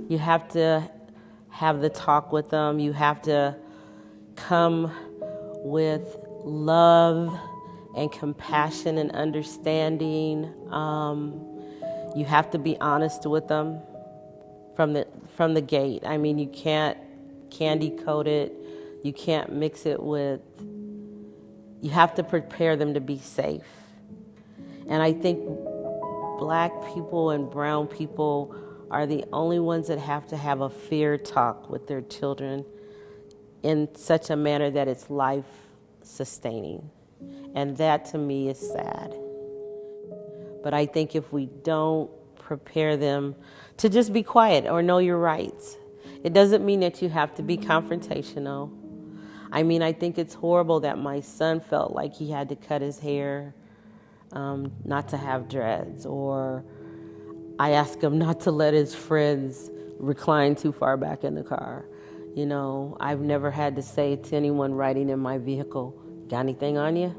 You have to have the talk with them. You have to come with love and compassion and understanding. You have to be honest with them from the gate. I mean, you can't candy coat it. You can't mix it with. You have to prepare them to be safe. And I think Black people and brown people are the only ones that have to have a fear talk with their children in such a manner that it's life sustaining. And that to me is sad. But I think if we don't prepare them to just be quiet or know your rights, it doesn't mean that you have to be confrontational. I mean, I think it's horrible that my son felt like he had to cut his hair, not to have dreads, or I asked him not to let his friends recline too far back in the car. You know, I've never had to say to anyone riding in my vehicle, got anything on you?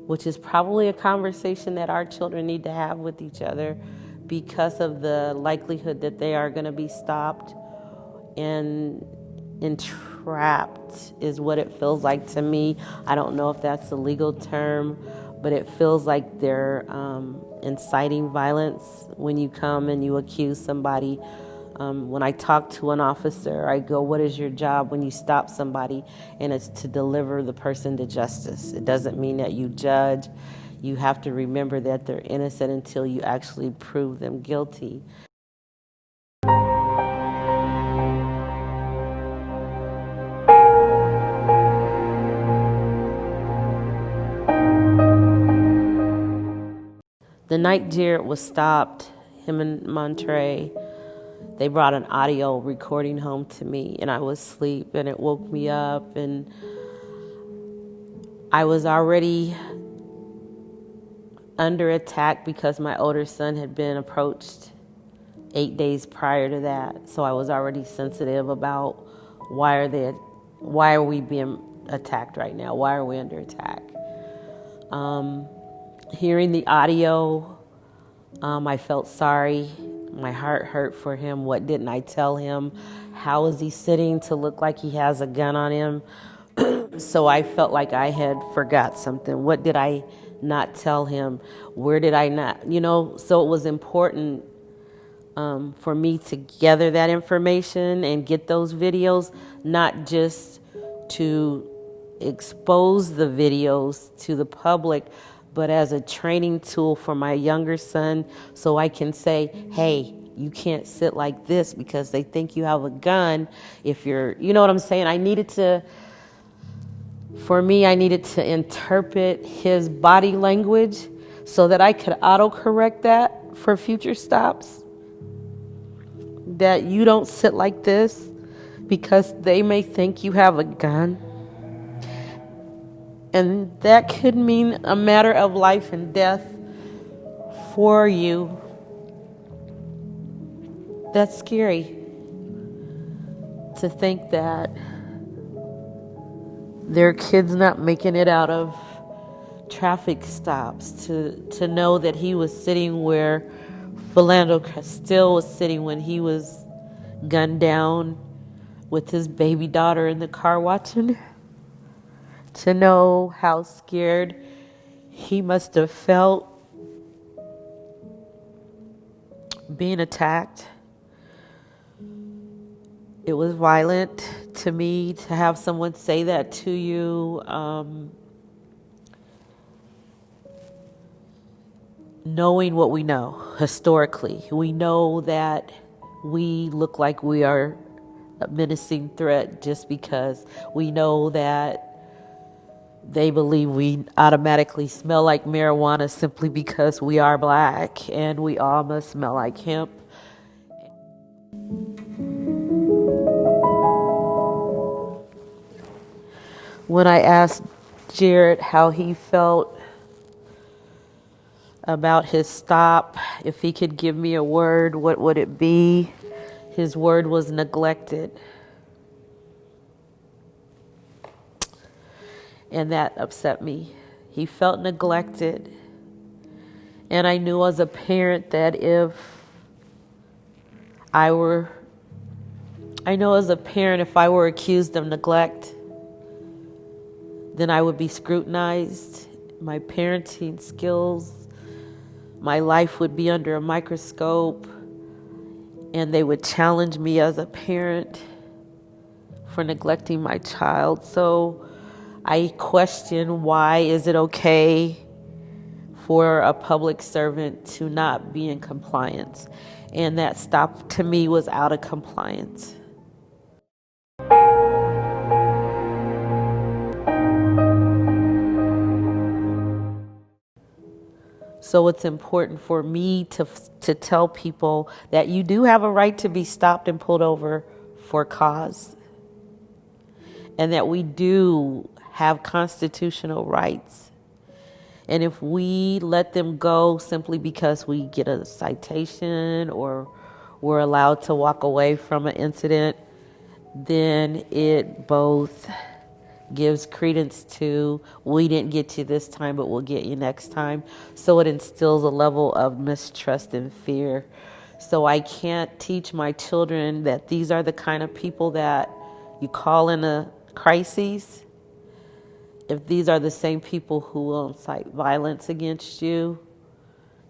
Which is probably a conversation that our children need to have with each other because of the likelihood that they are going to be stopped and entrapped is what it feels like to me. I don't know if that's a legal term, but it feels like they're inciting violence when you come and you accuse somebody. When I talk to an officer, I go, what is your job when you stop somebody? And it's to deliver the person to justice. It doesn't mean that you judge. You have to remember that they're innocent until you actually prove them guilty. The night Jared was stopped, him and Montre, they brought an audio recording home to me, and I was asleep, and it woke me up, and I was already under attack because my older son had been approached 8 days prior to that, so I was already sensitive about why are we being attacked right now? Why are we under attack? Hearing the audio, I felt sorry. My heart hurt for him. What didn't I tell him? How is he sitting to look like he has a gun on him? So I felt like I had forgot something. What did I not tell him? Where did I not? So it was important for me to gather that information and get those videos, not just to expose the videos to the public, but as a training tool for my younger son so I can say, hey, you can't sit like this because they think you have a gun. If you're, you know what I'm saying? I needed to interpret his body language so that I could autocorrect that for future stops. That you don't sit like this because they may think you have a gun. And that could mean a matter of life and death for you. That's scary to think that there are kids not making it out of traffic stops, to know that he was sitting where Philando Castile was sitting when he was gunned down with his baby daughter in the car watching. To know how scared he must have felt being attacked. It was violent to me to have someone say that to you. Knowing what we know historically, we know that we look like we are a menacing threat just because we know that they believe we automatically smell like marijuana simply because we are Black and we all must smell like hemp. When I asked Jared how he felt about his stop, if he could give me a word, what would it be? His word was neglected. And that upset me. He felt neglected. And I knew as a parent that if I were accused of neglect, then I would be scrutinized. My parenting skills, my life would be under a microscope, and they would challenge me as a parent for neglecting my child. So I question, why is it okay for a public servant to not be in compliance? And that stop to me was out of compliance. So it's important for me to tell people that you do have a right to be stopped and pulled over for cause, and that we do have constitutional rights. And if we let them go simply because we get a citation or we're allowed to walk away from an incident, then it both gives credence to, we didn't get you this time, but we'll get you next time. So it instills a level of mistrust and fear. So I can't teach my children that these are the kind of people that you call in a crisis, if these are the same people who will incite violence against you,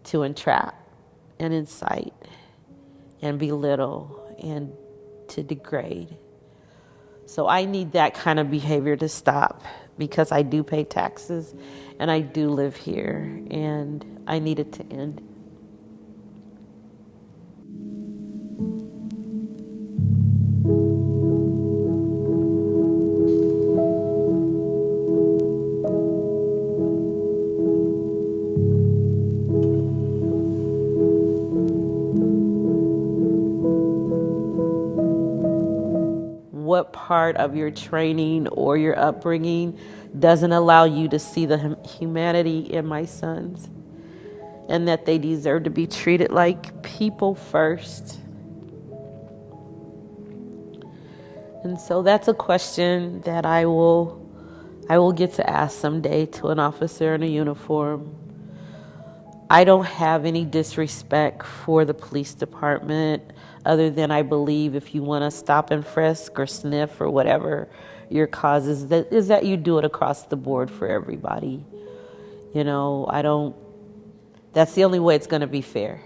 to entrap and incite and belittle and to degrade. So I need that kind of behavior to stop, because I do pay taxes and I do live here, and I need it to end. What part of your training or your upbringing doesn't allow you to see the humanity in my sons, and that they deserve to be treated like people first? And so that's a question that I will get to ask someday to an officer in a uniform. I don't have any disrespect for the police department, other than I believe if you want to stop and frisk or sniff or whatever your cause is, that you do it across the board for everybody. That's the only way it's going to be fair,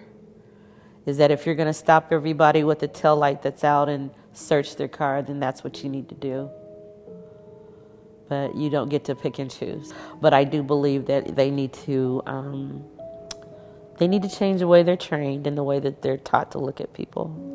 is that if you're going to stop everybody with the tail light that's out and search their car, then that's what you need to do. But you don't get to pick and choose. But I do believe that they need to change the way they're trained and the way that they're taught to look at people.